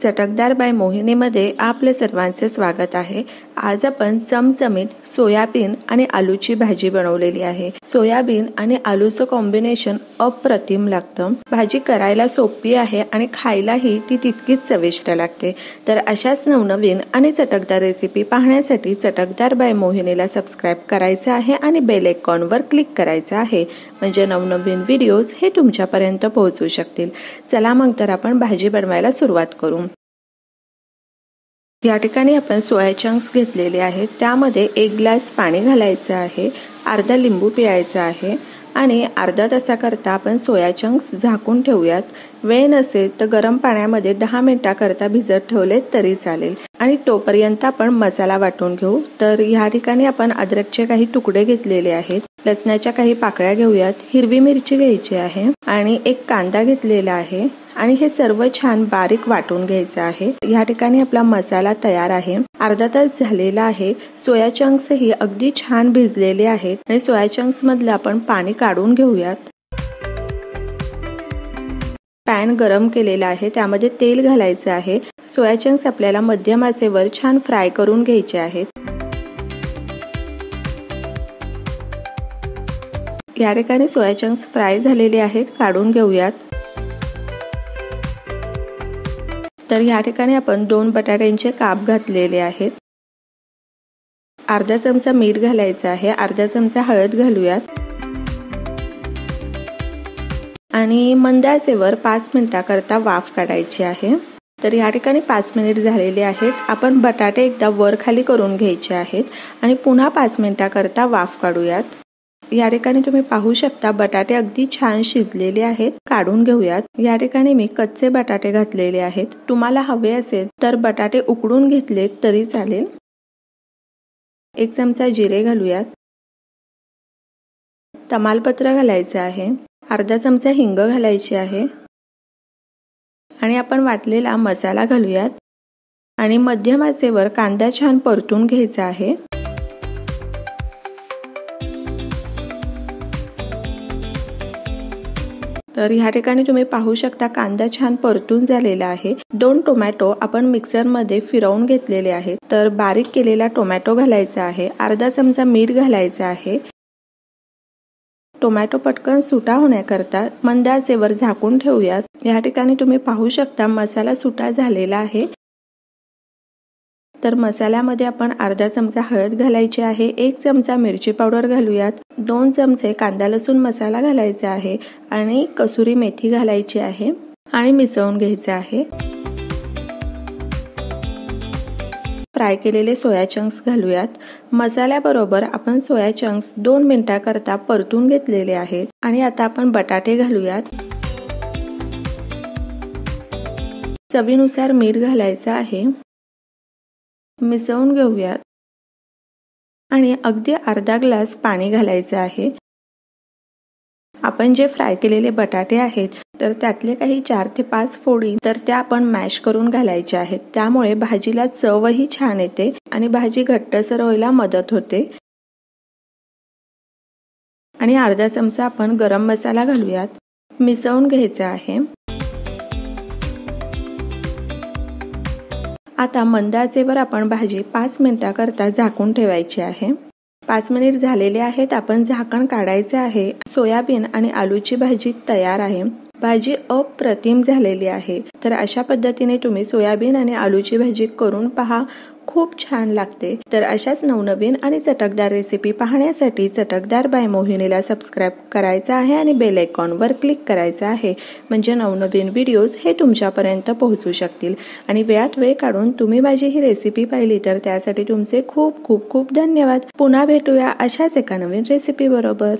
चटकदार बाय मोहिनीमध्ये आपले सर्वांचे स्वागत आहे। आज आपण चमचमीत सोयाबीन आणि आलूची भाजी बनवलेली आहे। सोयाबीन आणि आलूचं कॉम्बिनेशन अप्रतिम लागतं। भाजी करायला सोपी आहे आणि खायलाही ती तितकीच चविष्ट लागते। तर अशाच नवनवीन आणि चटकदार रेसिपी पाहण्यासाठी चटकदार बाय मोहिनीला सबस्क्राइब करायचं आहे आणि बेल आयकॉनवर क्लिक करायचं आहे, म्हणजे नवनवीन व्हिडिओज हे तुमच्यापर्यंत पोहोचू शकतील। चला मग तर आपण भाजी बनवायला सुरुवात करू। या ठिकाणी आपण सोया चंक्स घेतलेले आहेत, त्यामध्ये 1 ग्लास पाणी घालायचं आहे, अर्धा लिंबू पिळायचा आहे आणि अर्धा तासाकरता आपण सोया चंक्स झाकून ठेवूयात। वेळ नसेल तर गरम पाण्यामध्ये 10 मिनिटाकरता भिजत ठेवले तरी चालेल आणि तोपर्यंत आपण मसाला वाटून घेऊ। तर या ठिकाणी आपण अद्रकचे काही तुकडे घेतलेले आहेत, लसणाच्या काही पाकळ्या घेऊयात, हिरवी मिरची घ्यायची आहे आणि 1 कांदा घेतलेला आहे आणि हे सर्व छान बारीक वाटून घ्यायचं आहे। या ठिकाणी आपला मसाला तयार आहे। अर्धा तास झालेला आहे। सोया चंक्स ही अगदी छान भिजलेले आहेत आणि सोया चंक्स मधलं आपण पाणी काढून घेऊयात। पॅन गरम केलेला आहे, त्यामध्ये तेल घालायचं आहे। सोया चंक्स आपल्याला मध्यम आचेवर छान फ्राय करून घ्यायचे आहेत। या ठिकाणी सोया चंक्स फ्राय झालेले आहेत, काढून घेऊयात। तर या ठिकाणी आपण 2 बटाट्यांचे काप घातलेले आहेत। अर्धा चमचा मीठ घालायचं आहे, अर्धा चमचा हळद घालूयात आणि मंद आचेवर 5 मिनिटाकरता वाफ काढायची आहे। तर या ठिकाणी 5 मिनिट झालेले आहेत। आपण बटाटे एकदा वर खाली करून घ्यायचे आहेत आणि पुन्हा 5 मिनिटाकरता वाफ काढूयात। या ठिकाणी तुम्ही पाहू शकता बटाटे अगदी छान शिजलेले आहेत, काढून घेऊयात। या ठिकाणी मी कच्चे बटाटे घातलेले आहेत, तुम्हाला हवे असेल तर बटाटे उकडून घेतले तरी चालेल। 1 चमचा जिरे घालूयात, तमालपत्र घालायचे आहे, अर्धा चमचा हिंग घालायची आहे आणि आपण वाटलेला मसाला घालूयात आणि मध्यम आचेवर कांदा छान परतून घ्यायचा आहे। तर ह्या ठिकाणी तुम्ही पाहू शकता कांदा छान परतून झालेला आहे। 2 टोमॅटो आपण मिक्सर मध्ये फिरवून घेतलेले आहेत, तर बारीक केलेला टोमॅटो घालायचा आहे, अर्धा चमचा मीठ घालायचं आहे। टोमॅटो पटकन सुटा होण्याकरता मंद आचेवर झाकून ठेवूयात। या ठिकाणी तुम्ही पाहू शकता मसाला सुटा झालेला आहे। तर मसाल्यामध्ये आपण अर्धा चमचा हळद घालायची आहे, 1 चमचा मिरची पावडर घालूयात, 2 चमचे कांदा लसूण मसाला घालायचा आहे आणि कसुरी मेथी घालायची आहे आणि मिसळून घ्यायचे आहे। फ्राय केलेले सोया चंक्स घालूयात। मसाल्याबरोबर आपण सोया चंक्स 2 मिनिटाकरता परतून घेतलेले आहेत आणि आता आपण बटाटे घालूयात। चवीनुसार मीठ घालायचं आहे, मिसळून घेऊयात आणि अगदी अर्धा ग्लास पाणी घालायचं आहे। आपण जे फ्राय केलेले बटाटे आहेत तर त्यातले काही 4 ते 5 फोडी तर त्या आपण मॅश करून घालायच्या आहेत, त्यामुळे भाजीला चवही छान येते आणि भाजी घट्टसर व्हायला मदत होते। आणि अर्धा चमचा आपण गरम मसाला घालूयात, मिसळून घ्यायचा आहे। आता मंद आचेवर आपण भाजी 5 मिनिटाकरता झाकून ठेवायची आहे। 5 मिनिट झालेले आहेत, आपण झाकण काढायचे आहे। सोयाबीन आणि आलूची भाजी तयार आहे। भाजी अप्रतिम झालेली आहे। तर अशा पद्धतीने तुम्ही सोयाबीन आणि आलूची भाजी करून पहा, खूप छान लागते। तर अशाच नवनवीन आणि चटकदार रेसिपी पाहण्यासाठी चटकदार बाय मोहिनीला सबस्क्राइब करायचं आहे आणि बेल आयकॉनवर क्लिक करायचं आहे, म्हणजे नवनवीन व्हिडिओज हे तुमच्यापर्यंत पोहोचू शकतील। आणि वेळात वेळ काढून तुम्ही माझी ही रेसिपी पाहिली तर त्यासाठी तुमचे खूप खूप खूप धन्यवाद। पुन्हा भेटूया अशाच एका नवीन रेसिपी बरोबर।